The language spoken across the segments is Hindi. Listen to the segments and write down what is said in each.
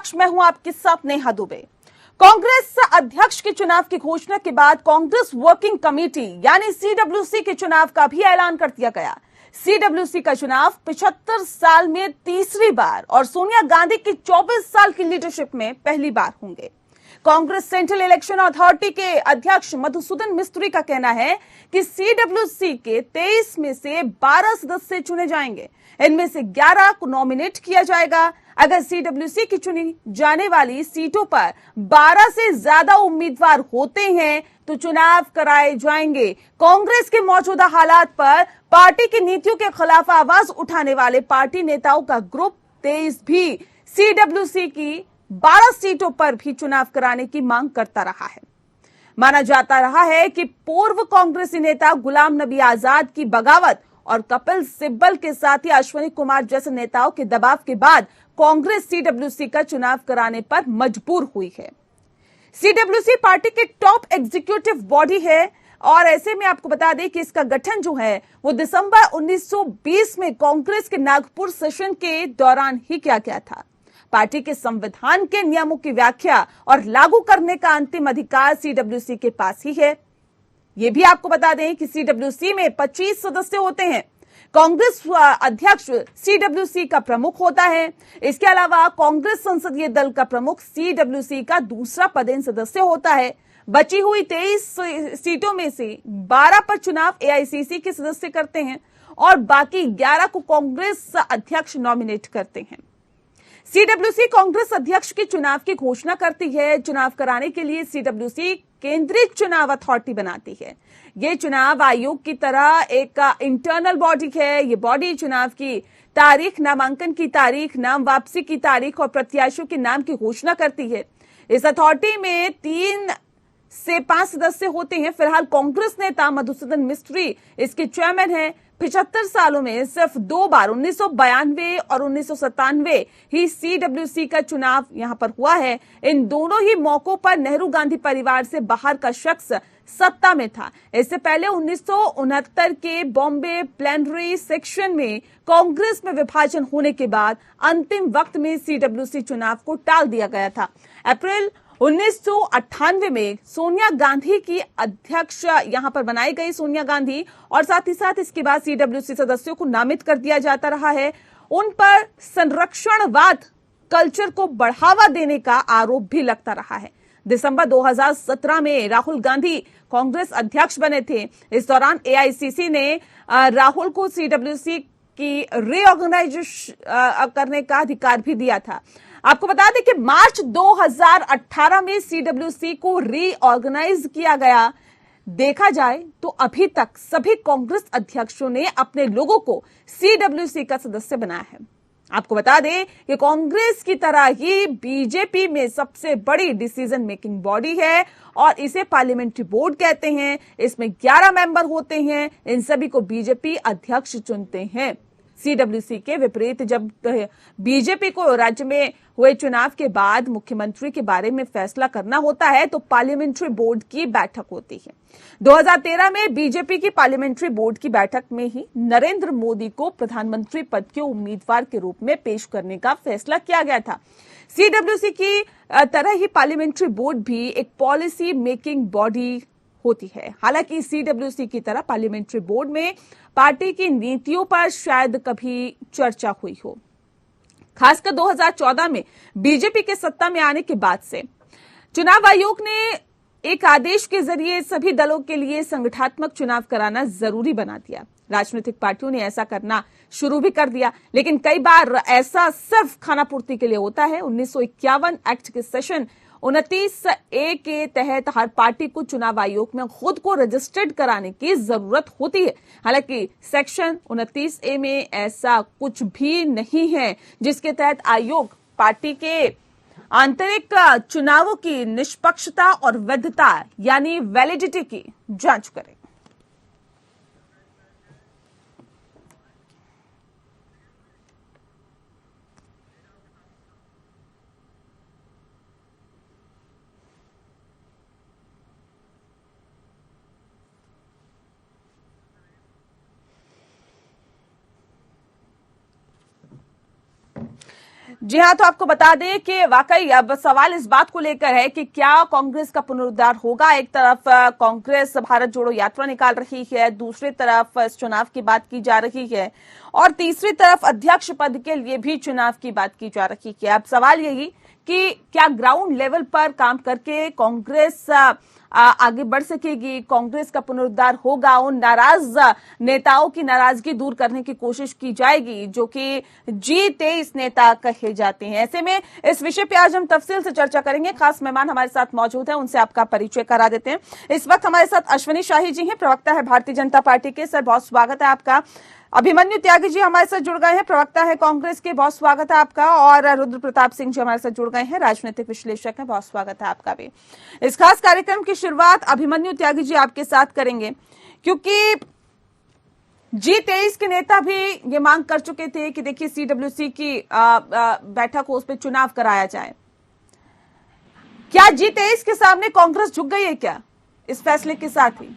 अध्यक्ष मैं हूं आपके साथ नेहा दुबे। कांग्रेस अध्यक्ष के चुनाव की घोषणा के बाद कांग्रेस वर्किंग कमेटी यानी सीडब्ल्यूसी के चुनाव का भी ऐलान कर दिया गया। सीडब्ल्यूसी का चुनाव 75 साल में तीसरी बार और सोनिया गांधी की 24 साल की लीडरशिप में पहली बार होंगे। कांग्रेस सेंट्रल इलेक्शन अथॉरिटी के अध्यक्ष मधुसूदन मिस्त्री का कहना है कि सीडब्ल्यूसी के 23 में से 12 सदस्य चुने जाएंगे। इनमें से 11 को नॉमिनेट किया जाएगा। अगर सीडब्ल्यूसी की चुनी जाने वाली सीटों पर 12 से ज्यादा उम्मीदवार होते हैं तो चुनाव कराए जाएंगे। कांग्रेस के मौजूदा हालात पर पार्टी की नीतियों के खिलाफ आवाज उठाने वाले पार्टी नेताओं का ग्रुप 23 भी सीडब्ल्यूसी की 12 सीटों पर भी चुनाव कराने की मांग करता रहा है। माना जाता रहा है कि पूर्व कांग्रेसी नेता गुलाम नबी आजाद की बगावत और कपिल सिब्बल के साथ ही अश्विनी कुमार जैसे नेताओं के दबाव के बाद कांग्रेस सीडब्ल्यूसी का चुनाव कराने पर मजबूर हुई है। सीडब्ल्यूसी पार्टी के टॉप एग्जीक्यूटिव बॉडी है और ऐसे में आपको बता दें कि इसका गठन जो है वो दिसंबर 1920 में कांग्रेस के नागपुर सेशन के दौरान ही किया गया था। पार्टी के संविधान के नियमों की व्याख्या और लागू करने का अंतिम अधिकार सीडब्ल्यूसी के पास ही है। यह भी आपको बता दें कि सीडब्ल्यूसी में 25 सदस्य होते हैं। कांग्रेस अध्यक्ष सीडब्ल्यूसी का प्रमुख होता है। इसके अलावा कांग्रेस संसदीय दल का प्रमुख सीडब्ल्यूसी का दूसरा पदेन सदस्य होता है। बची हुई 23 सीटों में से 12 पर चुनाव एआईसीसी के सदस्य करते हैं और बाकी 11 को कांग्रेस अध्यक्ष नॉमिनेट करते हैं। सीडब्ल्यूसी कांग्रेस अध्यक्ष के चुनाव की घोषणा करती है। चुनाव कराने के लिए सीडब्ल्यूसी केंद्रीय चुनाव अथॉरिटी बनाती है। यह चुनाव आयोग की तरह एक इंटरनल बॉडी है। ये बॉडी चुनाव की तारीख, नामांकन की तारीख, नाम वापसी की तारीख और प्रत्याशियों के नाम की घोषणा करती है। इस अथॉरिटी में 3 से 5 सदस्य होते हैं। फिलहाल कांग्रेस नेता मधुसूदन मिस्त्री इसके चेयरमैन हैं। 75 सालों में सिर्फ 2 बार 1992 और 1997 ही सीडब्ल्यूसी का चुनाव यहां पर हुआ है। इन दोनों ही मौकों पर नेहरू गांधी परिवार से बाहर का शख्स सत्ता में था। इससे पहले 1969 के बॉम्बे प्लेनरी सेक्शन में कांग्रेस में विभाजन होने के बाद अंतिम वक्त में सीडब्ल्यूसी चुनाव को टाल दिया गया था। अप्रैल 1998 में सोनिया गांधी की अध्यक्ष यहां पर बनाई गई सोनिया गांधी और साथ ही साथ इसके बाद सीडब्ल्यूसी सदस्यों को नामित कर दिया जाता रहा है। उन पर संरक्षणवाद कल्चर को बढ़ावा देने का आरोप भी लगता रहा है। दिसंबर 2017 में राहुल गांधी कांग्रेस अध्यक्ष बने थे। इस दौरान एआईसीसी ने राहुल को सीडब्ल्यूसी की रीऑर्गेनाइजेशन करने का अधिकार भी दिया था। आपको बता दें कि मार्च 2018 में सीडब्ल्यूसी को रीऑर्गेनाइज किया गया। देखा जाए तो अभी तक सभी कांग्रेस अध्यक्षों ने अपने लोगों को सीडब्ल्यूसी का सदस्य बनाया है। आपको बता दें कि कांग्रेस की तरह ही बीजेपी में सबसे बड़ी डिसीजन मेकिंग बॉडी है और इसे पार्लियामेंट्री बोर्ड कहते हैं। इसमें 11 मेंबर होते हैं। इन सभी को बीजेपी अध्यक्ष चुनते हैं। सीडब्ल्यूसी के विपरीत जब बीजेपी को राज्य में हुए चुनाव के बाद मुख्यमंत्री के बारे में फैसला करना होता है तो पार्लियामेंट्री बोर्ड की बैठक होती है। 2013 में बीजेपी की पार्लियामेंट्री बोर्ड की बैठक में ही नरेंद्र मोदी को प्रधानमंत्री पद के उम्मीदवार के रूप में पेश करने का फैसला किया गया था। सीडब्ल्यूसी की तरह ही पार्लियामेंट्री बोर्ड भी एक पॉलिसी मेकिंग बॉडी होती है। हालांकि सीडब्ल्यूसी की तरह पार्लियामेंट्री बोर्ड में पार्टी की नीतियों पर शायद कभी चर्चा हुई हो। खासकर 2014 में बीजेपी के सत्ता में आने के बाद से चुनाव आयोग ने एक आदेश के जरिए सभी दलों के लिए संगठनात्मक चुनाव कराना जरूरी बना दिया। राजनीतिक पार्टियों ने ऐसा करना शुरू भी कर दिया, लेकिन कई बार ऐसा सिर्फ खानापूर्ति के लिए होता है। 1951 एक्ट के सेशन 29A के तहत हर पार्टी को चुनाव आयोग में खुद को रजिस्टर्ड कराने की जरूरत होती है। हालांकि सेक्शन 29A में ऐसा कुछ भी नहीं है जिसके तहत आयोग पार्टी के आंतरिक चुनावों की निष्पक्षता और वैधता यानी वैलिडिटी की जांच करे। जी हाँ, तो आपको बता दें कि वाकई अब सवाल इस बात को लेकर है कि क्या कांग्रेस का पुनरुद्धार होगा। एक तरफ कांग्रेस भारत जोड़ो यात्रा निकाल रही है, दूसरी तरफ इस चुनाव की बात की जा रही है और तीसरी तरफ अध्यक्ष पद के लिए भी चुनाव की बात की जा रही है। अब सवाल यही कि क्या ग्राउंड लेवल पर काम करके कांग्रेस आगे बढ़ सकेगी, कांग्रेस का पुनरुद्धार होगा, उन नाराज नेताओं की नाराजगी दूर करने की कोशिश की जाएगी जो कि G23 नेता कहे जाते हैं। ऐसे में इस विषय पे आज हम तफसील से चर्चा करेंगे। खास मेहमान हमारे साथ मौजूद हैं, उनसे आपका परिचय करा देते हैं। इस वक्त हमारे साथ अश्विनी शाही जी हैं, प्रवक्ता है भारतीय जनता पार्टी के। सर, बहुत स्वागत है आपका। अभिमन्यु त्यागी जी हमारे साथ जुड़ गए हैं, प्रवक्ता है कांग्रेस के, बहुत स्वागत है आपका। और रुद्र प्रताप सिंह जी हमारे साथ जुड़ गए हैं, राजनीतिक विश्लेषक हैं, बहुत स्वागत है आपका भी। इस खास कार्यक्रम की शुरुआत अभिमन्यु त्यागी जी आपके साथ करेंगे, क्योंकि G23 के नेता भी ये मांग कर चुके थे कि देखिए CWC की बैठक हो, उस पर चुनाव कराया जाए। क्या G23 के सामने कांग्रेस झुक गई है क्या इस फैसले के साथ ही?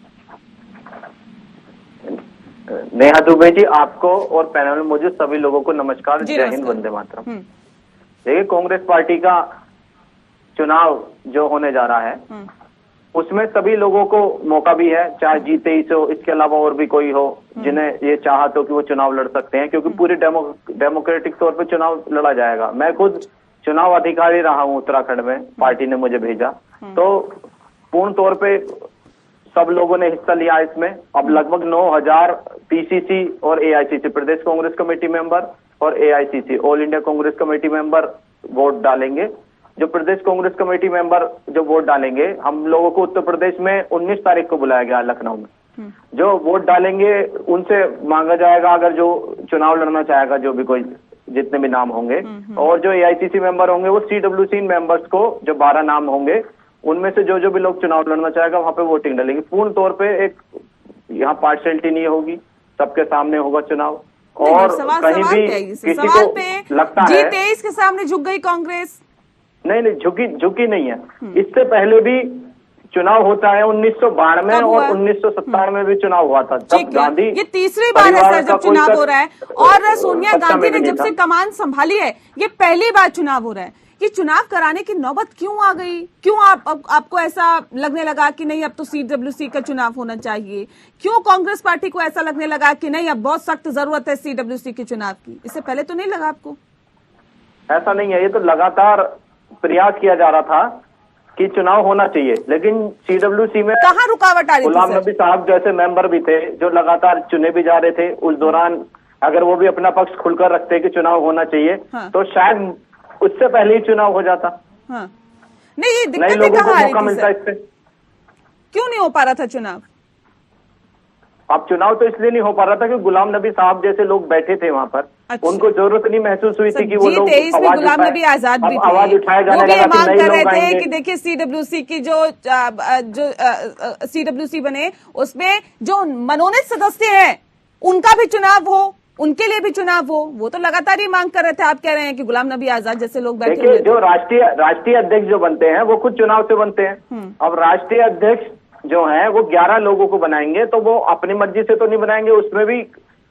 नेहा दुबे जी, आपको और पैनल में मौजूद सभी लोगों को नमस्कार। जय हिंद, वंदे मातरम। देखिए, कांग्रेस पार्टी का चुनाव जो होने जा रहा है उसमें सभी लोगों को मौका भी है, चाहे G23 हो, इसके अलावा और भी कोई हो जिन्हें ये चाहत हो कि वो चुनाव लड़ सकते हैं, क्योंकि पूरी डेमोक्रेटिक तौर पे चुनाव लड़ा जाएगा। मैं खुद चुनाव अधिकारी रहा हूँ उत्तराखंड में, पार्टी ने मुझे भेजा, तो पूर्ण तौर पे सब लोगों ने हिस्सा लिया इसमें। अब लगभग 9000 PCC और AICC प्रदेश कांग्रेस कमेटी मेंबर और AICC all India Congress committee member vote डालेंगे। जो प्रदेश कांग्रेस कमेटी मेंबर जो वोट डालेंगे, हम लोगों को उत्तर प्रदेश में 19 तारीख को बुलाया गया लखनऊ में। जो वोट डालेंगे उनसे मांगा जाएगा, अगर जो चुनाव लड़ना चाहेगा, जो भी कोई जितने भी नाम होंगे, और जो AICC मेंबर होंगे वो CWC मेंबर्स को, जो 12 नाम होंगे उनमें से जो भी लोग चुनाव लड़ना चाहेगा वहां पे वोटिंग डालेंगे। पूर्ण तौर पे एक यहाँ पार्शियलिटी नहीं होगी, सबके सामने होगा चुनाव। और कहीं भी किसी को लगता है G23 के सामने झुक गई कांग्रेस, नहीं, झुकी नहीं है। इससे पहले भी चुनाव होता है, 1992 और 1957 में भी चुनाव हुआ था, जब गांधी, ये तीसरी बार है सर जब चुनाव हो रहा है। और सोनिया गांधी ने जब से कमान संभाली है, ये पहली बार चुनाव हो रहा है। ये चुनाव कराने की नौबत क्यों आ गई? क्यों आपको ऐसा लगने लगा कि नहीं अब तो CWC का चुनाव होना चाहिए? क्यों कांग्रेस पार्टी को ऐसा लगने लगा कि नहीं अब बहुत सख्त जरूरत है CWC के चुनाव की? इससे पहले तो नहीं लगा आपको? ऐसा नहीं है, ये तो लगातार प्रयास किया जा रहा था कि चुनाव होना चाहिए, लेकिन CWC में कहाँ रुकावट आ रही थी? गुलाम नबी साहब जैसे मेंबर भी थे जो लगातार चुने भी जा रहे थे। उस दौरान अगर वो भी अपना पक्ष खुलकर रखते कि चुनाव होना चाहिए, तो शायद उससे पहले ही चुनाव हो जाता। नहीं, ये नए लोगों को मौका मिलता इससे। क्यों नहीं हो पा रहा था चुनाव? अब चुनाव तो इसलिए नहीं हो पा रहा था कि गुलाम नबी साहब जैसे लोग बैठे थे वहां पर। अच्छा। उनको जरूरत नहीं महसूस हुई थी कि वो लोग गुलाम नबी आजाद भी थे, आवाज उठाया जाने लगा कि मांग कर रहे थे कि देखिए CWC की जो CWC बने, उसमें जो मनोनीत सदस्य हैं उनका भी चुनाव हो, उनके लिए भी चुनाव हो। वो तो लगातार ही मांग कर रहे थे। आप कह रहे हैं कि गुलाम नबी आजाद जैसे लोग बैठे हुए थे। जो राष्ट्रीय अध्यक्ष जो बनते हैं वो खुद चुनाव से बनते हैं। अब राष्ट्रीय अध्यक्ष जो हैं वो 11 लोगों को बनाएंगे, तो वो अपनी मर्जी से तो नहीं बनाएंगे, उसमें भी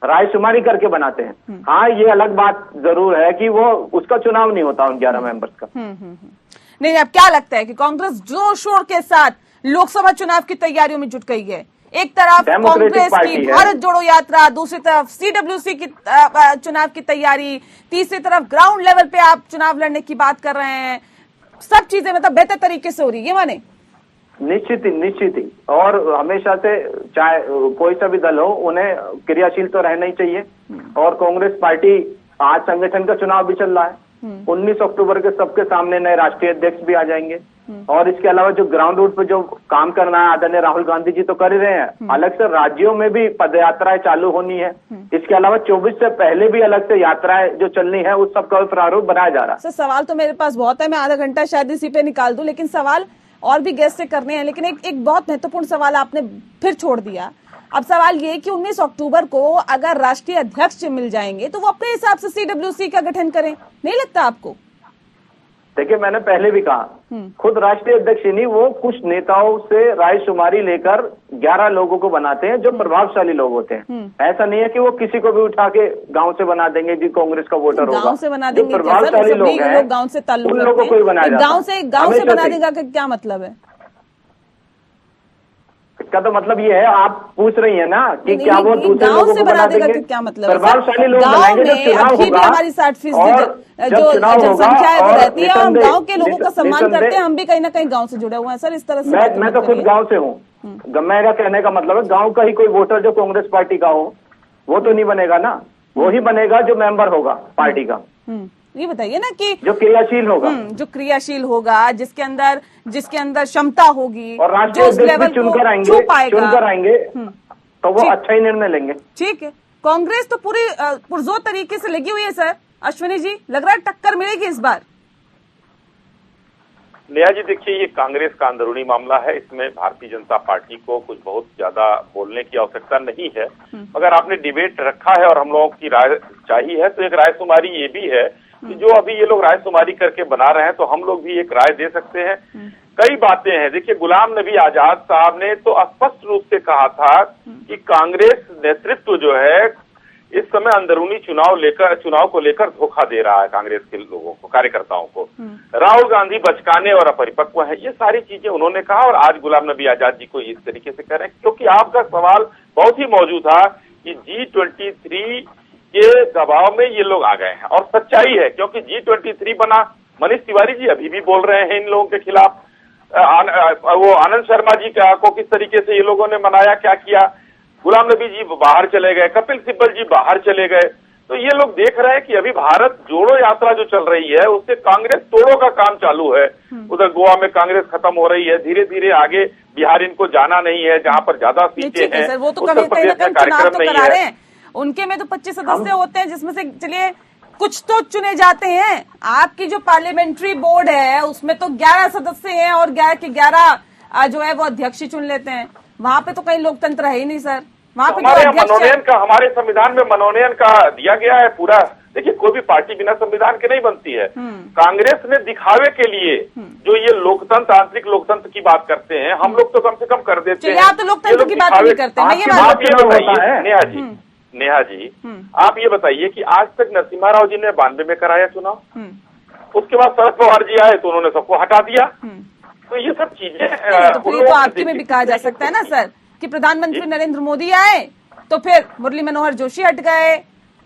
रायशुमारी करके बनाते हैं। हाँ, ये अलग बात जरूर है कि वो उसका चुनाव नहीं होता उन 11 मेंबर्स का। नहीं, अब क्या लगता है कि कांग्रेस जोर शोर के साथ लोकसभा चुनाव की तैयारियों में जुट गई है? एक तरफ कांग्रेस की भारत जोड़ो यात्रा, दूसरी तरफ CWC की चुनाव की तैयारी, तीसरी तरफ ग्राउंड लेवल पे आप चुनाव लड़ने की बात कर रहे हैं। सब चीजें मतलब बेहतर तरीके से हो रही है, माने? निश्चित ही। और हमेशा से चाहे कोई सा भी दल हो, उन्हें क्रियाशील तो रहना ही चाहिए। और कांग्रेस पार्टी आज संगठन का चुनाव भी चल रहा है। 19 अक्टूबर के सबके सामने नए राष्ट्रीय अध्यक्ष भी आ जाएंगे। और इसके अलावा जो ग्राउंड रूट पे जो काम करना है आदरणीय राहुल गांधी जी तो कर ही रहे हैं। अलग से राज्यों में भी पदयात्राएं चालू होनी है। इसके अलावा 24 से पहले भी अलग से यात्राएं जो चलनी है, उस सब का प्रारूप बनाया जा रहा है। सर, सवाल तो मेरे पास बहुत है, मैं आधा घंटा शायद इसी पे निकाल दूं, लेकिन सवाल और भी गेस्ट से करने हैं। लेकिन एक बहुत महत्वपूर्ण सवाल आपने फिर छोड़ दिया। अब सवाल ये कि 19 अक्टूबर को अगर राष्ट्रीय अध्यक्ष मिल जाएंगे तो वो अपने हिसाब से CWC का गठन करें, नहीं लगता आपको? देखिए, मैंने पहले भी कहा, खुद राष्ट्रीय अध्यक्ष ही नहीं, वो कुछ नेताओं से रायशुमारी लेकर 11 लोगों को बनाते हैं जो प्रभावशाली लोग होते हैं। ऐसा नहीं है कि वो किसी को भी उठा के गांव से बना देंगे जी कांग्रेस का वोटर होगा। गांव से बना देंगे, प्रभावशाली लोग हैं, गांव से ताल्लुक उन लोगों को ही बनाया जाता है। गांव से बना देगा का क्या मतलब है? इसका तो मतलब ये है, आप पूछ रही है ना कि क्या वो दूसरे लोगों को बना देंगे? क्या मतलब? प्रभावशाली लोग बनाएंगे जब चुनाव होगा। हमारी 60% जो जनसंख्या है वो रहती है, हम गांव के लोगों का सम्मान करते हैं, हम भी कहीं ना कहीं गांव से जुड़े हुए हैं सर। इस तरह से मैं तो खुद गांव से हूँ। मेरा कहने का मतलब है, गांव का ही कोई वोटर जो कांग्रेस पार्टी का हो वो तो नहीं बनेगा ना, वो ही बनेगा जो मेंबर होगा पार्टी का। ये बताइए ना कि जो क्रियाशील होगा, जो क्रियाशील होगा, जिसके अंदर क्षमता होगी, और राष्ट्रीय अध्यक्ष चुनकर आएंगे तो वो अच्छा ही निर्णय लेंगे। ठीक है, कांग्रेस तो पूरी पुरजोर तरीके से लगी हुई है सर। अश्विनी जी, लग रहा है टक्कर मिलेगी इस बार। नेहा जी, देखिए, ये कांग्रेस का अंदरूनी मामला है, इसमें भारतीय जनता पार्टी को कुछ बहुत ज्यादा बोलने की आवश्यकता नहीं है। अगर आपने डिबेट रखा है और हम लोगों की राय चाहिए है, तो एक रायशुमारी ये भी है कि जो अभी ये लोग रायशुमारी करके बना रहे हैं, तो हम लोग भी एक राय दे सकते हैं। कई बातें हैं। देखिए, गुलाम नबी आजाद साहब ने तो स्पष्ट रूप से कहा था कि कांग्रेस नेतृत्व जो है इस समय अंदरूनी चुनाव को लेकर धोखा दे रहा है कांग्रेस के लोगों को, कार्यकर्ताओं को। राहुल गांधी बचकाने और अपरिपक्व है, ये सारी चीजें उन्होंने कहा, और आज गुलाम नबी आजाद जी को इस तरीके से कह रहे हैं। क्योंकि आपका सवाल बहुत ही मौजूद था कि G23 के दबाव में ये लोग आ गए हैं, और सच्चाई है, क्योंकि G23 बना। मनीष तिवारी जी अभी भी बोल रहे हैं इन लोगों के खिलाफ। वो आनंद शर्मा जी को किस तरीके से ये लोगों ने मनाया, क्या किया। गुलाम नबी जी बाहर चले गए, कपिल सिब्बल जी बाहर चले गए। तो ये लोग देख रहे हैं कि अभी भारत जोड़ो यात्रा जो चल रही है उससे कांग्रेस तोड़ो का काम चालू है। उधर गोवा में कांग्रेस खत्म हो रही है, धीरे धीरे आगे बिहार इनको जाना नहीं है, जहां पर ज्यादा सीटें हैं। सर, वो तो कहीं ना कहीं चुनाव तो करा रहे हैं, उनके में तो 25 सदस्य होते हैं, जिसमें से चलिए कुछ तो चुने जाते हैं। आपकी जो पार्लियामेंट्री बोर्ड है उसमें तो 11 सदस्य हैं, और 11 के 11 जो है वो अध्यक्ष चुन लेते हैं। वहां पे तो कहीं लोकतंत्र है ही नहीं सर। वहां पे मनोनयन का, हमारे संविधान में मनोनयन का दिया गया है पूरा। देखिए, कोई भी पार्टी बिना संविधान के नहीं बनती है। कांग्रेस ने दिखावे के लिए जो ये लोकतंत्र, आंतरिक लोकतंत्र की बात करते हैं, हम लोग तो कम से कम कर देते हैं। आप तो लोकतंत्र की बात नहीं करते हैं। आप ये बताइए नेहा जी, आप ये बताइए कि आज तक नरसिम्हा राव जी ने 92 में कराया चुनाव, उसके बाद शरद पवार जी आए तो उन्होंने सबको हटा दिया। तो ये सब चीजें तो आपके में भी कहा जा सकता है ना सर कि प्रधानमंत्री नरेंद्र मोदी आए तो फिर मुरली मनोहर जोशी हट गए,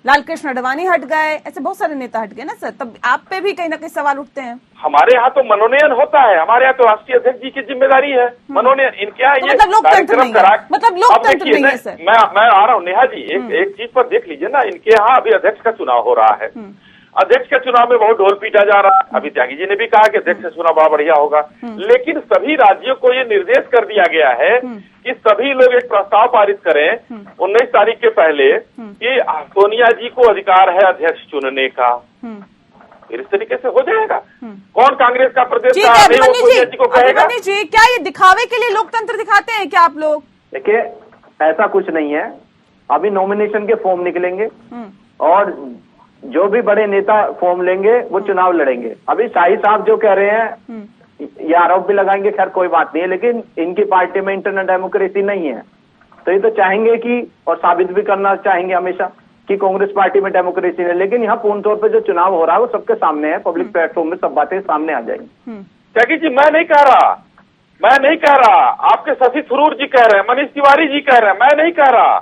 लालकृष्ण आडवाणी हट गए, ऐसे बहुत सारे नेता हट गए ना सर। तब आप पे भी कहीं ना कहीं सवाल उठते हैं। हमारे यहाँ तो मनोनयन होता है, हमारे यहाँ तो राष्ट्रीय अध्यक्ष जी की जिम्मेदारी है मनोनयन। इनके यहाँ ये कार्यक्रम करा, मतलब लोकतंत्र नहीं है सर। मैं आ रहा हूँ नेहा जी, एक चीज पर देख लीजिए ना, इनके यहाँ अभी अध्यक्ष का चुनाव हो रहा है। अध्यक्ष के चुनाव में बहुत ढोल पीटा जा रहा है। अभी त्यागी जी ने भी कहा कि अध्यक्ष का चुनाव बड़ा बढ़िया होगा, लेकिन सभी राज्यों को ये निर्देश कर दिया गया है कि सभी लोग एक प्रस्ताव पारित करें 19 तारीख के पहले कि सोनिया जी को अधिकार है अध्यक्ष चुनने का। फिर इस तरीके से हो जाएगा। कौन कांग्रेस का प्रदेश का सोनिया जी को कहेगा? जी, क्या ये दिखावे के लिए लोकतंत्र दिखाते हैं क्या आप लोग? देखिए, ऐसा कुछ नहीं है। अभी नॉमिनेशन के फॉर्म निकलेंगे और जो भी बड़े नेता फॉर्म लेंगे वो चुनाव लड़ेंगे। अभी शाही साहब जो कह रहे हैं ये आरोप भी लगाएंगे, खैर कोई बात नहीं है, लेकिन इनकी पार्टी में इंटरनल डेमोक्रेसी नहीं है। तो ये तो चाहेंगे कि, और साबित भी करना चाहेंगे हमेशा कि कांग्रेस पार्टी में डेमोक्रेसी है, लेकिन यहाँ पूर्ण तौर पे जो चुनाव हो रहा है वो सबके सामने है, पब्लिक प्लेटफॉर्म में सब बातें सामने आ जाएंगी। त्यागी जी, मैं नहीं कह रहा, आपके शशि थरूर जी कह रहे हैं, मनीष तिवारी जी कह रहे हैं, मैं नहीं कह रहा,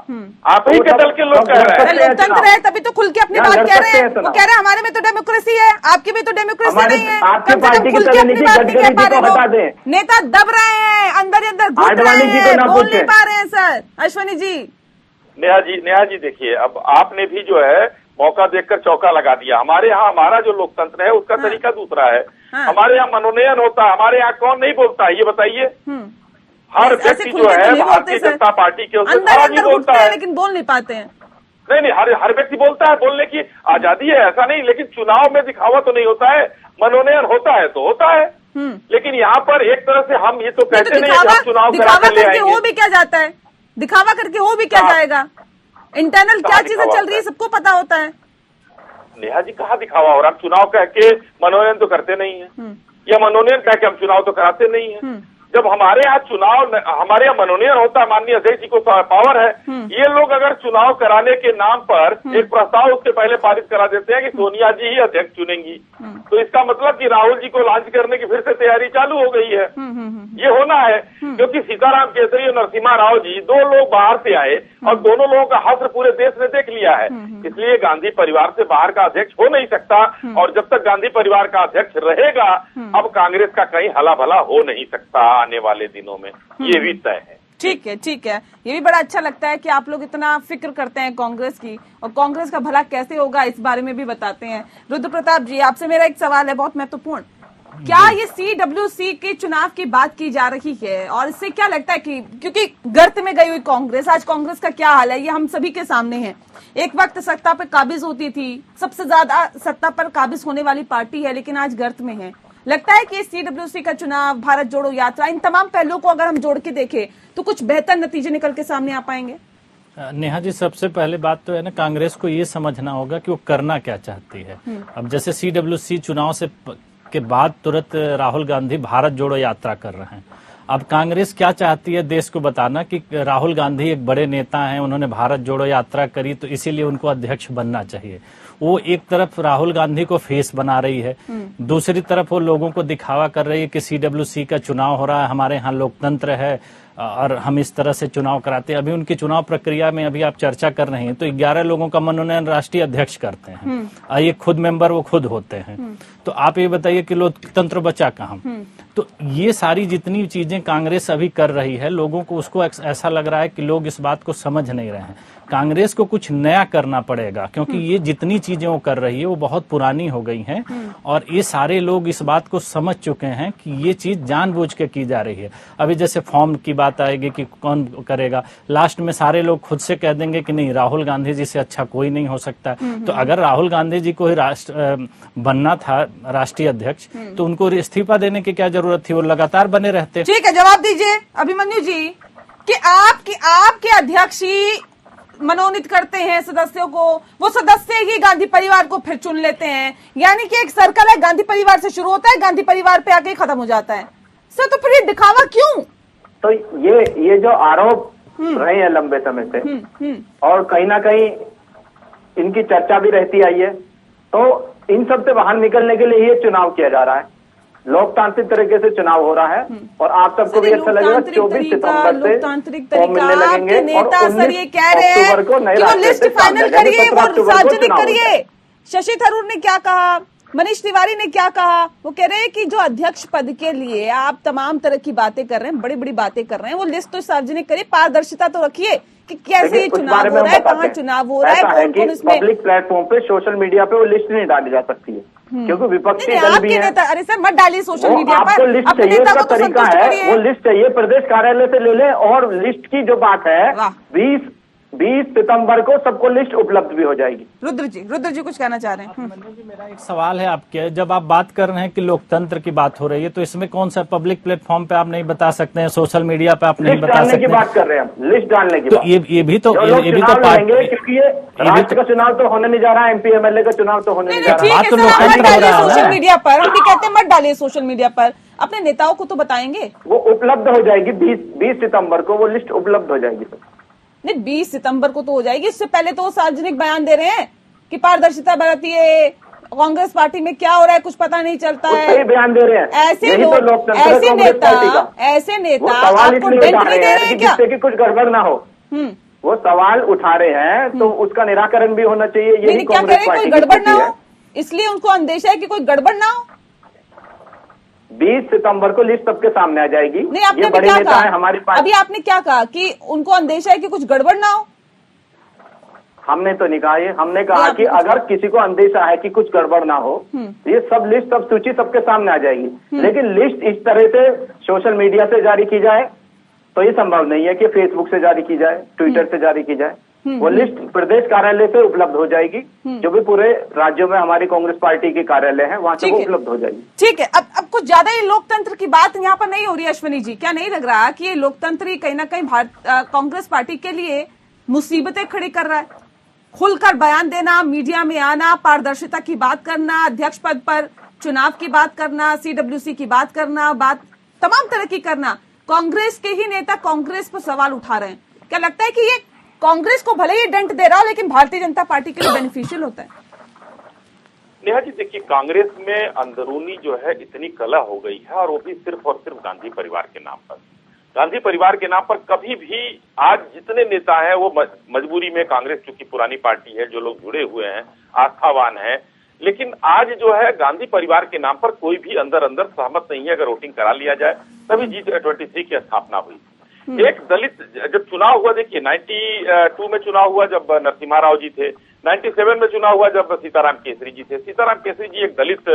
आप ही के दल के लोग कह रहे हैं। लोकतंत्र है तभी तो खुल के अपनी बात कह रहे हैं। वो कह रहे हैं हमारे में तो डेमोक्रेसी है, आपकी भी तो डेमोक्रेसी नहीं है। आपकी पार्टी की तरह नहीं, गडकरी जी को हटा दें। नेता दब रहे हैं, अंदर ही अंदर घुस रहे हैं, बोल नहीं पा रहे हैं सर। अश्विनी जी, नेहा जी देखिए, अब आपने भी जो है मौका देखकर चौका लगा दिया। हमारे यहाँ हमारा जो लोकतंत्र है उसका तरीका दूसरा है। हमारे यहाँ मनोनयन होता है, हमारे यहाँ कौन नहीं बोलता है ये बताइए? हर व्यक्ति जो है भारतीय जनता पार्टी के अंदर बोलता है, लेकिन बोल नहीं पाते हैं। नहीं, हर व्यक्ति बोलता है, बोलने की आजादी है, ऐसा नहीं, लेकिन चुनाव में दिखावा तो नहीं होता है। मनोनयन होता है तो होता है, लेकिन यहाँ पर एक तरह से हम ये तो कहते नहीं कि चुनाव करा ले आएंगे। हो भी क्या जाता है, दिखावा करके हो भी क्या जाएगा? इंटरनल क्या चीजें चल रही है सबको पता होता है। नेहा जी कहाँ दिखावा हो रहा है? चुनाव कह के मनोनयन तो करते नहीं है, या मनोनयन कह के हम चुनाव तो कराते नहीं है। जब हमारे यहाँ चुनाव, हमारे यहाँ मनोनयन होता है, माननीय अध्यक्ष जी को पावर है, ये लोग अगर चुनाव कराने के नाम पर एक प्रस्ताव उसके पहले पारित करा देते हैं कि सोनिया जी ही अध्यक्ष चुनेंगी, तो इसका मतलब कि राहुल जी को लॉन्च करने की फिर से तैयारी चालू हो गई है। ये होना है, क्योंकि सीताराम केसरी और नरसिम्हा राव जी, दो लोग बाहर से आए और दोनों लोगों का हश्र पूरे देश ने देख लिया है। इसलिए गांधी परिवार से बाहर का अध्यक्ष हो नहीं सकता, और जब तक गांधी परिवार का अध्यक्ष रहेगा, अब कांग्रेस का कहीं हला भला हो नहीं सकता आने वाले दिनों में, ये भी तय है। ठीक है, ठीक है। ये भी बड़ा अच्छा लगता है कि आप लोग इतना फिक्र करते हैं कांग्रेस की, और कांग्रेस का भला कैसे होगा इस बारे में भी बताते हैं। रुद्र प्रताप जी, आपसे मेरा एक सवाल है बहुत महत्वपूर्ण। क्या ये CWC के चुनाव की बात की जा रही है, और इससे क्या लगता है कि क्योंकि गर्त में गई हुई कांग्रेस, आज कांग्रेस का क्या हाल है ये हम सभी के सामने है। एक वक्त सत्ता पर काबिज होती थी, सबसे ज्यादा सत्ता पर काबिज होने वाली पार्टी है, लेकिन आज गर्त में है। लगता है कि CWC का चुनाव, भारत जोड़ो यात्रा, इन तमाम पहलुओं को अगर हम जोड़ के देखें तो कुछ बेहतर नतीजे निकल के सामने आ पाएंगे। नेहा जी, सबसे पहले बात तो है ना, कांग्रेस को ये समझना होगा कि वो करना क्या चाहती है। अब जैसे CWC चुनाव से के बाद तुरंत राहुल गांधी भारत जोड़ो यात्रा कर रहे हैं। अब कांग्रेस क्या चाहती है देश को बताना कि राहुल गांधी एक बड़े नेता हैं, उन्होंने भारत जोड़ो यात्रा करी तो इसीलिए उनको अध्यक्ष बनना चाहिए। वो एक तरफ राहुल गांधी को फेस बना रही है, दूसरी तरफ वो लोगों को दिखावा कर रही है कि CWC का चुनाव हो रहा है, हमारे यहाँ लोकतंत्र है और हम इस तरह से चुनाव कराते हैं। अभी उनकी चुनाव प्रक्रिया में अभी आप चर्चा कर रहे हैं तो 11 लोगों का मनोनयन राष्ट्रीय अध्यक्ष करते हैं, ये खुद मेंबर वो खुद होते हैं। तो आप ये बताइए कि लोकतंत्र बचा कहाँ? तो ये सारी जितनी चीजें कांग्रेस अभी कर रही है, लोगों को उसको ऐसा लग रहा है कि लोग इस बात को समझ नहीं रहे हैं। कांग्रेस को कुछ नया करना पड़ेगा, क्योंकि ये जितनी चीजें वो कर रही है वो बहुत पुरानी हो गई हैं, और ये सारे लोग इस बात को समझ चुके हैं कि ये चीज जानबूझ के की जा रही है। अभी जैसे फॉर्म की बात आएगी कि कौन करेगा, लास्ट में सारे लोग खुद से कह देंगे कि नहीं, राहुल गांधी जी से अच्छा कोई नहीं हो सकता। तो अगर राहुल गांधी जी को ही बनना था राष्ट्रीय अध्यक्ष, तो उनको इस्तीफा देने की क्या जरूरत थी, वो लगातार बने रहते। ठीक है, जवाब दीजिए अभिमन्यु जी कि आपके अध्यक्ष ही मनोनीत करते हैं सदस्यों को, वो सदस्य ही गांधी परिवार को फिर चुन लेते हैं, यानी कि एक सर्कल है, गांधी परिवार से शुरू होता है, गांधी परिवार पे आके खत्म हो जाता है। सर, तो फिर ये दिखावा क्यों? तो ये जो आरोप रहे हैं लंबे समय से, और कहीं ना कहीं इनकी चर्चा भी रहती आई है, तो इन सब से बाहर निकलने के लिए ये चुनाव किया जा रहा है। लोकतांत्रिक तरीके से चुनाव हो रहा है, और आप सबको भी अच्छा लगेगा। 24 सितंबर से लोकतांत्रिक तरीका, आपके नेता सर ये कह रहे हैं कि वो लिस्ट फाइनल करिए, वो सार्वजनिक करिए। शशि थरूर ने क्या कहा, मनीष तिवारी ने क्या कहा, वो कह रहे हैं कि जो अध्यक्ष पद के लिए आप तमाम तरह की बातें कर रहे हैं, बड़ी बड़ी बातें कर रहे हैं, वो लिस्ट तो सार्वजनिक करिए, पारदर्शिता तो रखिए कि कैसे ये चुनाव हो रहा है, कहाँ चुनाव हो रहा है, कौन कौन इसमें। पब्लिक प्लेटफॉर्म पे, सोशल मीडिया पे वो लिस्ट नहीं डाली जा सकती है, क्योंकि विपक्षी दल भी है। अरे सर, मत डालिए सोशल मीडिया पर। आपको लिस्ट चाहिए, उसका तरीका है, वो लिस्ट चाहिए, प्रदेश कार्यालय से ले लें। और लिस्ट की जो बात है, 20 सितंबर को सबको लिस्ट उपलब्ध भी हो जाएगी। रुद्र जी कुछ कहना चाह रहे हैं? जी, मेरा एक सवाल है आपके, जब आप बात कर रहे हैं कि लोकतंत्र की बात हो रही है, तो इसमें कौन सा पब्लिक प्लेटफॉर्म पे आप नहीं बता सकते हैं, सोशल मीडिया पे आप नहीं बता सकते? की बात कर रहे हैं हम, लिस्ट डालने की। तो ये भी तो क्योंकि ये राज्य का चुनाव तो होने नहीं जा रहा है, MP MLA का चुनाव तो होने नहीं जा रहा है। सोशल मीडिया पर हम भी कहते हैं मत डालिए सोशल मीडिया पर, अपने नेताओं को तो बताएंगे। वो उपलब्ध हो जाएगी 20 सितंबर को, वो लिस्ट उपलब्ध हो जाएगी। नहीं, 20 सितंबर को तो हो जाएगी, इससे पहले तो सार्वजनिक बयान दे रहे हैं कि पारदर्शिता बरतिए, कांग्रेस पार्टी में क्या हो रहा है कुछ पता नहीं चलता है, बयान दे रहे हैं। ऐसे नेता आपको डेंट नहीं दे रहे हैं क्या, जिससे कि कुछ गड़बड़ ना हो? वो सवाल उठा रहे हैं, तो उसका निराकरण भी होना चाहिए। ये क्या कह रहे हैं, कोई गड़बड़ ना हो, इसलिए उनको अंदेशा है कि कोई गड़बड़ ना हो। 20 सितंबर को लिस्ट सबके सामने आ जाएगी। नहीं, आपने बड़े क्या नेता कहा? है हमारे पास। अभी आपने क्या कहा कि उनको अंदेशा है कि कुछ गड़बड़ ना हो? हमने तो नहीं कहा ये, हमने कहा कि अगर किसी को अंदेशा है कि कुछ गड़बड़ ना हो, ये सब लिस्ट, सब सूची सबके सामने आ जाएगी। लेकिन लिस्ट इस तरह से सोशल मीडिया से जारी की जाए तो ये संभव नहीं है कि फेसबुक से जारी की जाए, ट्विटर से जारी की जाए। वो लिस्ट प्रदेश कार्यालय से उपलब्ध हो जाएगी, जो भी पूरे राज्यों में हमारी कांग्रेस पार्टी के कार्यालय हैं, वहां से वो उपलब्ध हो जाएगी। ठीक है, अब कुछ ज्यादा ही लोकतंत्र की बात यहाँ पर नहीं हो रही। अश्विनी जी, क्या नहीं लग रहा कि ये लोकतंत्र कहीं ना कहीं कांग्रेस पार्टी के लिए मुसीबतें खड़ी कर रहा है? खुलकर बयान देना, मीडिया में आना, पारदर्शिता की बात करना, अध्यक्ष पद पर चुनाव की बात करना, सीडब्ल्यूसी की बात करना, बात तमाम तरह की करना, कांग्रेस के ही नेता कांग्रेस पर सवाल उठा रहे हैं। क्या लगता है कि ये कांग्रेस को भले ही डेंट दे रहा हो, लेकिन भारतीय जनता पार्टी के लिए बेनिफिशियल होता है? नेहा जी देखिए, कांग्रेस में अंदरूनी जो है इतनी कलह हो गई है, और वो भी सिर्फ और सिर्फ गांधी परिवार के नाम पर। गांधी परिवार के नाम पर कभी भी आज जितने नेता हैं वो मजबूरी में, कांग्रेस चूंकि पुरानी पार्टी है, जो लोग जुड़े हुए हैं, आस्थावान है, लेकिन आज जो है गांधी परिवार के नाम पर कोई भी अंदर अंदर सहमत नहीं है। अगर वोटिंग करा लिया जाए तभी G23 की स्थापना हुई। एक दलित जब चुनाव हुआ, देखिए 92 में चुनाव हुआ जब नरसिम्हा राव जी थे, 97 में चुनाव हुआ जब सीताराम केसरी जी थे। सीताराम केसरी जी एक दलित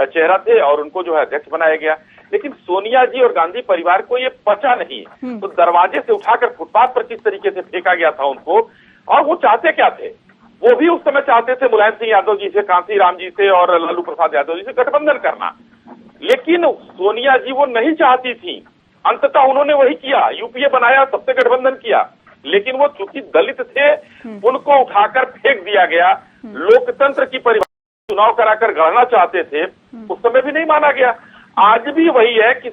चेहरा थे और उनको जो है अध्यक्ष बनाया गया, लेकिन सोनिया जी और गांधी परिवार को ये पचा नहीं, तो दरवाजे से उठाकर फुटपाथ पर किस तरीके से फेंका गया था उनको। और वो चाहते क्या थे? वो भी उस समय चाहते थे मुलायम सिंह यादव जी से, कांसी राम जी से और लालू प्रसाद यादव जी से गठबंधन करना, लेकिन सोनिया जी वो नहीं चाहती थी। अंततः उन्होंने वही किया, यूपीए बनाया, सबसे गठबंधन किया, लेकिन वो चूंकि दलित थे उनको उठाकर फेंक दिया गया। लोकतंत्र की परिभाषा चुनाव कराकर गढ़ना चाहते थे, उस समय भी नहीं माना गया। आज भी वही है कि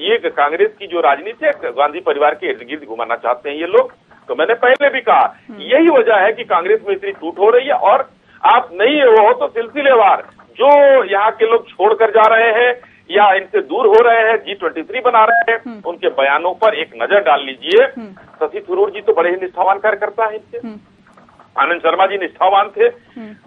ये कांग्रेस की जो राजनीति है, गांधी परिवार के इर्द गिर्द घुमाना चाहते हैं ये लोग। तो मैंने पहले भी कहा, यही वजह है कि कांग्रेस में इतनी टूट हो रही है। और आप नहीं हो तो सिलसिलेवार जो यहाँ के लोग छोड़कर जा रहे हैं या इनसे दूर हो रहे हैं, G23 बना रहे हैं, उनके बयानों पर एक नजर डाल लीजिए। शशि थरूर जी तो बड़े ही निष्ठावान कार्यकर्ता है इनसे, आनंद शर्मा जी निष्ठावान थे,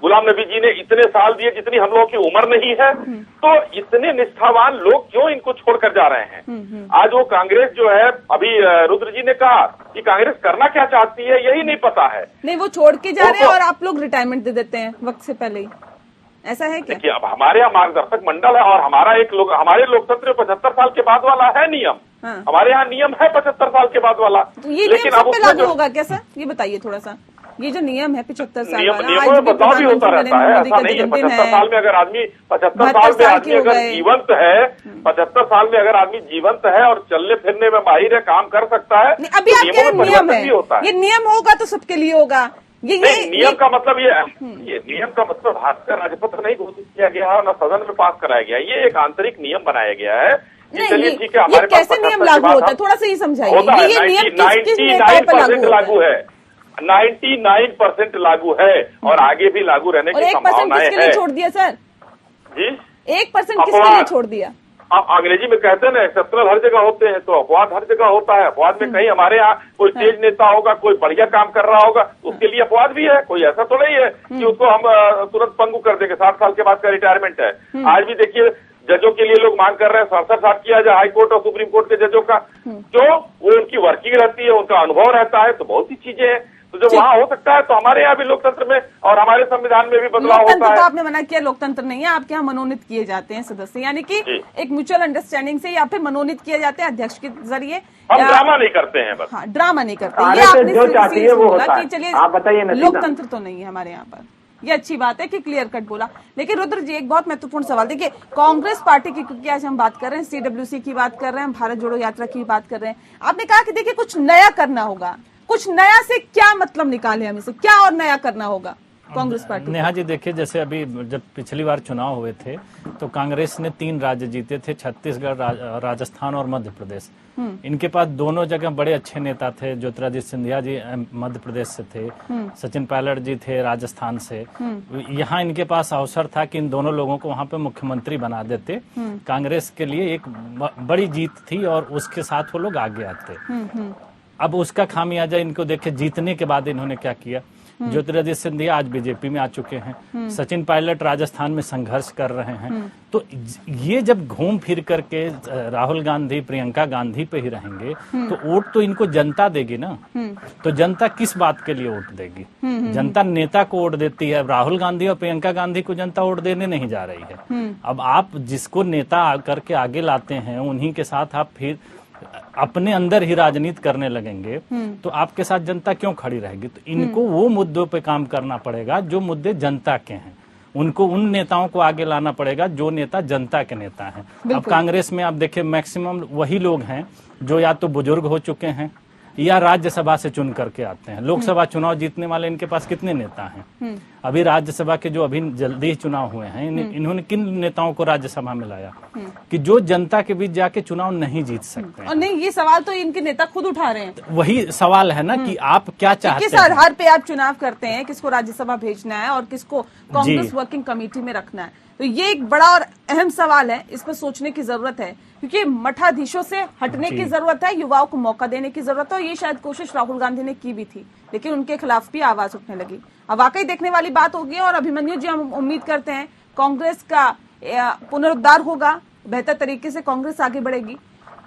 गुलाम नबी जी ने इतने साल दिए जितनी हम लोगों की उम्र नहीं है, तो इतने निष्ठावान लोग क्यों इनको छोड़कर जा रहे हैं? आज वो कांग्रेस जो है, अभी रुद्र जी ने कहा कि कांग्रेस करना क्या चाहती है यही नहीं पता है। नहीं, वो छोड़ के जा रहे हैं और आप लोग रिटायरमेंट दे देते हैं वक्त से पहले ही, ऐसा है क्या? देखिए, अब हमारे यहाँ मार्गदर्शक मंडल है और हमारे लोकतंत्र 75 साल के बाद वाला है नियम। हमारे यहाँ नियम है 75 साल के बाद वाला, तो ये लेकिन अब लागू होगा क्या सर? ये बताइए थोड़ा सा, ये जो नियम है 75 साल वाला, नियमों में बदलाव भी होता रहता है, ऐसा नहीं है। 75 साल में अगर आदमी 75 साल में आदमी अगर जीवंत है, 75 साल में अगर आदमी जीवंत है और चलने फिरने में माहिर है, काम कर सकता है, अभी आपके नियम है, ये नियम होगा तो सबके लिए होगा। ये नियम का मतलब ये नियम का मतलब भास्कर राजपत्र नहीं घोषित किया गया है और न सदन में पास कराया गया, ये एक आंतरिक नियम बनाया गया है। चलिए ठीक है, हमारे पास कैसे नियम लागू होता है, थोड़ा सा ही समझाइए। ये नियम किस नेताओं पर लागू है? 99% लागू है और आगे भी लागू रहने की संभावनाएं है। किसके लिए छोड़ दिया सर जी? 1% किसके लिए छोड़ दिया? आप अंग्रेजी में कहते हैं ना, एक्सेप्शनल हर जगह होते हैं, तो अपवाद हर जगह होता है। अपवाद में कहीं हमारे यहाँ कोई तेज नेता होगा, कोई बढ़िया काम कर रहा होगा, उसके लिए अपवाद भी है। कोई ऐसा तो नहीं है कि उसको हम तुरंत पंगु कर देंगे, 60 साल के बाद का रिटायरमेंट है। आज भी देखिए, जजों के लिए लोग मांग कर रहे हैं 67 साल किया जाए हाई कोर्ट और सुप्रीम कोर्ट के जजों का, क्यों? वो उनकी वर्किंग रहती है, उनका अनुभव रहता है, तो बहुत सी चीजें हैं। तो जब वहाँ हो सकता है तो हमारे यहाँ भी लोकतंत्र में और हमारे संविधान में भी बदलाव होता है। तो आपने मना किया, लोकतंत्र नहीं है, आपके यहाँ मनोनीत किए जाते हैं सदस्य, यानी कि एक म्यूचुअल अंडरस्टैंडिंग से या फिर मनोनीत किए जाते हैं अध्यक्ष के जरिए। हम ड्रामा नहीं करते हैं बस। हाँ, ड्रामा नहीं करते। ये आपने बोला कि चलिए लोकतंत्र तो नहीं है हमारे यहाँ पर, ये अच्छी बात है कि क्लियर कट बोला। लेकिन रुद्र जी, एक बहुत महत्वपूर्ण सवाल, देखिए कांग्रेस पार्टी की, क्योंकि आज हम बात कर रहे हैं सीडब्ल्यूसी की बात कर रहे हैं, भारत जोड़ो यात्रा की बात कर रहे हैं, आपने कहा कि देखिए कुछ नया करना होगा, कुछ नया से क्या मतलब निकाले हम इसे, क्या और नया करना होगा कांग्रेस पार्टी? नेहा जी देखिए, जैसे अभी जब पिछली बार चुनाव हुए थे तो कांग्रेस ने 3 राज्य जीते थे, छत्तीसगढ़, राजस्थान और मध्य प्रदेश। इनके पास दोनों जगह बड़े अच्छे नेता थे। ज्योतिरादित्य सिंधिया जी मध्य प्रदेश से थे, सचिन पायलट जी थे राजस्थान से। यहाँ इनके पास अवसर था कि इन दोनों लोगों को वहां पे मुख्यमंत्री बना देते। कांग्रेस के लिए एक बड़ी जीत थी और उसके साथ वो लोग आगे आते। अब उसका खामियाजा इनको देखे, जीतने के बाद इन्होंने क्या किया। ज्योतिरादित्य सिंधिया आज बीजेपी में आ चुके हैं, सचिन पायलट राजस्थान में संघर्ष कर रहे हैं। तो ये जब घूम फिर करके राहुल गांधी, प्रियंका गांधी पे ही रहेंगे तो वोट तो इनको जनता देगी ना। तो जनता किस बात के लिए वोट देगी? जनता नेता को वोट देती है। राहुल गांधी और प्रियंका गांधी को जनता वोट देने नहीं जा रही है। अब आप जिसको नेता करके आगे लाते हैं उन्हीं के साथ आप फिर अपने अंदर ही राजनीति करने लगेंगे तो आपके साथ जनता क्यों खड़ी रहेगी? तो इनको वो मुद्दों पे काम करना पड़ेगा जो मुद्दे जनता के हैं। उनको उन नेताओं को आगे लाना पड़ेगा जो नेता जनता के नेता हैं। अब कांग्रेस में आप देखिए मैक्सिमम वही लोग हैं जो या तो बुजुर्ग हो चुके हैं या राज्यसभा से चुन करके आते हैं। लोकसभा चुनाव जीतने वाले इनके पास कितने नेता हैं? अभी राज्यसभा के जो अभी जल्दी ही चुनाव हुए हैं, इन्होंने किन नेताओं को राज्यसभा में लाया कि जो जनता के बीच जाके चुनाव नहीं जीत सकते हैं। और नहीं, ये सवाल तो इनके नेता खुद उठा रहे हैं। वही सवाल है ना कि आप क्या चाहते हैं, किस आधार पे आप चुनाव करते हैं, किसको राज्यसभा भेजना है और किसको कांग्रेस वर्किंग कमेटी में रखना है। तो ये एक बड़ा और अहम सवाल है, इस पर सोचने की जरूरत है, क्योंकि मठाधीशों से हटने की जरूरत है, युवाओं को मौका देने की जरूरत है। और ये शायद कोशिश राहुल गांधी ने की भी थी, लेकिन उनके खिलाफ भी आवाज उठने लगी। अब वाकई देखने वाली बात होगी। और अभिमन्यु जी, हम उम्मीद करते हैं कांग्रेस का पुनरुद्धार होगा, बेहतर तरीके से कांग्रेस आगे बढ़ेगी।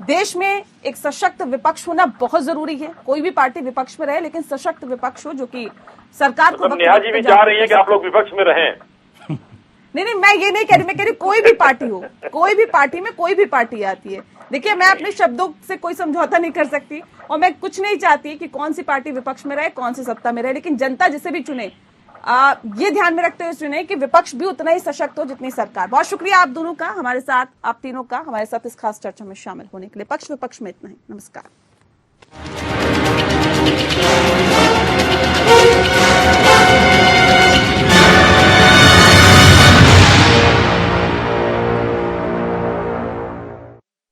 देश में एक सशक्त विपक्ष होना बहुत जरूरी है। कोई भी पार्टी विपक्ष में रहे, लेकिन सशक्त विपक्ष हो जो कि सरकार को। नेहा जी भी चाह रही है कि आप लोग विपक्ष में रहें। नहीं, मैं ये नहीं कह रही, मैं कह रही कोई भी पार्टी हो, कोई भी पार्टी में कोई भी पार्टी आती है। देखिए, मैं अपने शब्दों से कोई समझौता नहीं कर सकती और मैं कुछ नहीं चाहती कि कौन सी पार्टी विपक्ष में रहे, कौन सी सत्ता में रहे, लेकिन जनता जिसे भी चुने ये ध्यान में रखते हुए चुने कि विपक्ष भी उतना ही सशक्त हो जितनी सरकार। बहुत शुक्रिया आप दोनों का, हमारे साथ, आप तीनों का हमारे साथ इस खास चर्चा में शामिल होने के लिए। पक्ष विपक्ष में इतना ही। नमस्कार।